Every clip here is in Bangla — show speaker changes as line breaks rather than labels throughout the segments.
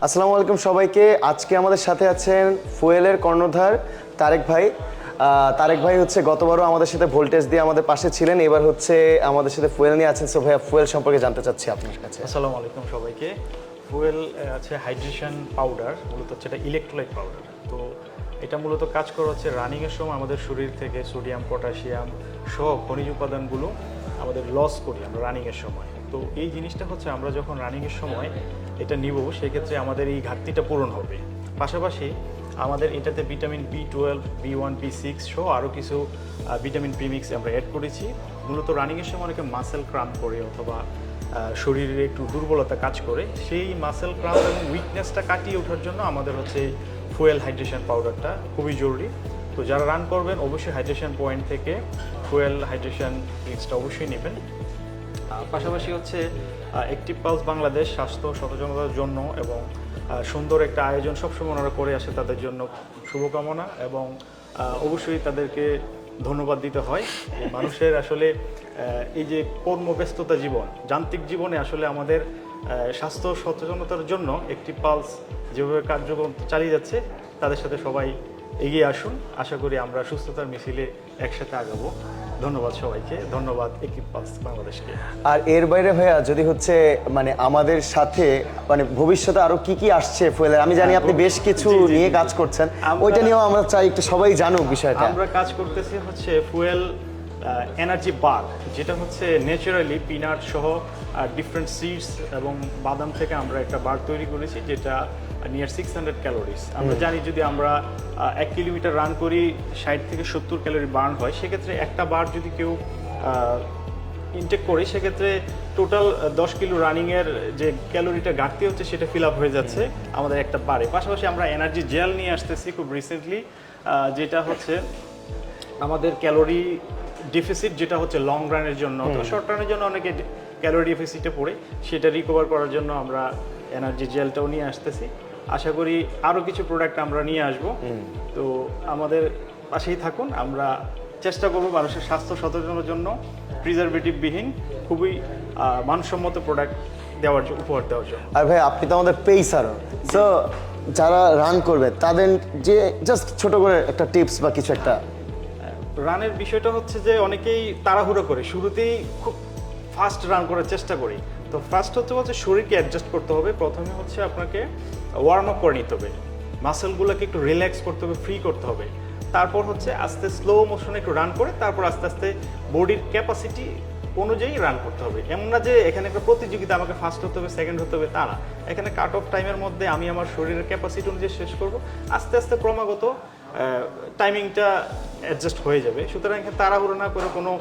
আসসালামু আলাইকুম সবাইকে। আজকে আমাদের সাথে আছেন ফুয়েলের কর্ণধার তারেক ভাই। তারেক ভাই হচ্ছে গতবারও আমাদের সাথে ভোল্টেজ দিয়ে আমাদের পাশে ছিলেন, এবার হচ্ছে আমাদের সাথে ফুয়েল নিয়ে আছেন। সো ভাইয়া, ফুয়েল সম্পর্কে জানতে চাচ্ছি আপনার কাছে।
আসসালামু আলাইকুম সবাইকে। ফুয়েল আছে হাইড্রেশন পাউডার, মূলত হচ্ছে এটা ইলেকট্রোলাইট পাউডার। তো এটা মূলত কাজ করে হচ্ছে রানিংয়ের সময় আমাদের শরীর থেকে সোডিয়াম, পটাশিয়াম সহ খনিজ উপাদানগুলো আমাদের লস করি আমরা রানিংয়ের সময়। তো এই জিনিসটা হচ্ছে আমরা যখন রানিংয়ের সময় এটা নিব, সেক্ষেত্রে আমাদের এই ঘাটতিটা পূরণ হবে। পাশাপাশি আমাদের এটাতে ভিটামিন B12, B1, B6 সহ আরও কিছু ভিটামিন প্রিমিক্স আমরা অ্যাড করেছি। মূলত রানিংয়ের সময় অনেকে মাসেল ক্রাম্প করে অথবা শরীরে একটু দুর্বলতা কাজ করে, সেই মাসেল ক্রাম্প এবং উইকনেসটা কাটিয়ে ওঠার জন্য আমাদের হচ্ছে ফুয়েল হাইড্রেশন পাউডারটা খুবই জরুরি। তো যারা রান করবেন অবশ্যই হাইড্রেশন পয়েন্ট থেকে ফুয়েল হাইড্রেশন ড্রিঙ্কসটা অবশ্যই নেবেন। পাশাপাশি হচ্ছে অ্যাক্টিভ পালস বাংলাদেশ স্বাস্থ্য সচেতনতার জন্য এবং সুন্দর একটা আয়োজন সবসময় ওনারা করে আসে, তাদের জন্য শুভকামনা এবং অবশ্যই তাদেরকে ধন্যবাদ দিতে হয়। মানুষের আসলে এই যে কর্মব্যস্ততা জীবন, যান্ত্রিক জীবনে আসলে আমাদের স্বাস্থ্য সচেতনতার জন্য অ্যাক্টিভ পালস যেভাবে কার্যক্রম চালিয়ে যাচ্ছে, তাদের সাথে সবাই এগিয়ে আসুন। আশা করি আমরা সুস্থতার মিছিলে একসাথে আগাবো। ধন্যবাদ সবাইকে, ধন্যবাদ অ্যাক্টিভ পালস বাংলাদেশকে।
আর এর বাইরে ভাইয়া যদি হচ্ছে মানে আমাদের সাথে মানে ভবিষ্যতে আরো কি কি আসছে ফুয়েলের, আমি জানি আপনি বেশ কিছু নিয়ে কাজ করছেন, ওইটা নিয়েও আমরা চাই একটু সবাই জানুক বিষয়টা।
আমরা কাজ করতেছি হচ্ছে ফুয়েল এনার্জি বার, যেটা হচ্ছে ন্যাচারালি পিনাট সহ ডিফারেন্ট সিডস এবং বাদাম থেকে আমরা একটা বার তৈরি করেছি, যেটা নিয়ার 600 ক্যালোরিজ। আমরা জানি যদি আমরা 1 কিলোমিটার রান করি 60 থেকে 70 ক্যালোরি বার্ন হয়, সেক্ষেত্রে একটা বার যদি কেউ ইনটেক করে, সেক্ষেত্রে টোটাল 10 কিলো রানিংয়ের যে ক্যালোরিটা ঘাটতি হচ্ছে সেটা ফিল আপ হয়ে যাচ্ছে আমাদের একটা বারে। পাশাপাশি আমরা এনার্জি জেল নিয়ে আসতেছি খুব রিসেন্টলি, যেটা হচ্ছে আমাদের ক্যালোরি ডিফিসিট, যেটা হচ্ছে লং রানের জন্য, তো শর্ট রানের জন্য অনেকে ক্যালোরি ডিফিসিটে পড়ে, সেটা রিকভার করার জন্য আমরা এনার্জি জেলটাও নিয়ে আসতেছি। আশা করি আরও কিছু প্রোডাক্ট আমরা নিয়ে আসব। তো আমাদের পাশেই থাকুন, আমরা চেষ্টা করব মানুষের স্বাস্থ্য সচেতনের জন্য প্রিজারভেটিভবিহীন খুবই মানসম্মত প্রোডাক্ট উপহার দেওয়ার জন্য।
আর ভাই, আপনি তো আমাদের পেসারও, তো যারা রান করবে তাদের যে জাস্ট ছোট করে একটা টিপস বা কিছু একটা।
রানের বিষয়টা হচ্ছে যে অনেকেই তাড়াহুড়ো করে শুরুতেই খুব ফাস্ট রান করার চেষ্টা করি। তো ফার্স্ট হচ্ছে শরীরকে অ্যাডজাস্ট করতে হবে। প্রথমে হচ্ছে আপনাকে ওয়ার্ম আপ করে নিতে হবে, মাসেলগুলোকে একটু রিল্যাক্স করতে হবে, ফ্রি করতে হবে। তারপর হচ্ছে আস্তে স্লো মোশনে একটু রান করে তারপর আস্তে আস্তে বডির ক্যাপাসিটি অনুযায়ী রান করতে হবে। এমন না যে এখানে একটা প্রতিযোগিতা, আমাকে ফার্স্ট হতে হবে, সেকেন্ড হতে হবে, তা না। এখানে কাট অফ টাইমের মধ্যে আমি আমার শরীরের ক্যাপাসিটি অনুযায়ী শেষ করব। আস্তে আস্তে ক্রমাগত টাইমিংটা অ্যাডজাস্ট হয়ে যাবে। সুতরাং এখানে তাড়াহুড়ো না করে কোনো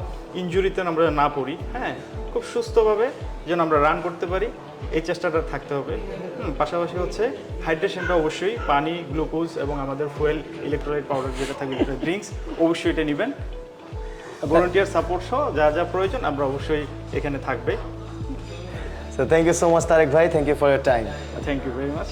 ইনজুরিতে আমরা না পড়ি, হ্যাঁ, খুব সুস্থভাবে যেন আমরা রান করতে পারি, এই চেষ্টাটা থাকতে হবে। পাশাপাশি হচ্ছে হাইড্রেশনটা অবশ্যই, পানি, গ্লুকোজ এবং আমাদের ফুয়েল ইলেকট্রোলাইট পাউডার যেটা থাকবে, ড্রিঙ্কস অবশ্যই এটা নেবেন। ভলান্টিয়ার সাপোর্ট সহ যা যা প্রয়োজন আমরা অবশ্যই এখানে থাকবে।
So thank you so much Tarek ভাই, thank you for your time.
Thank you very much.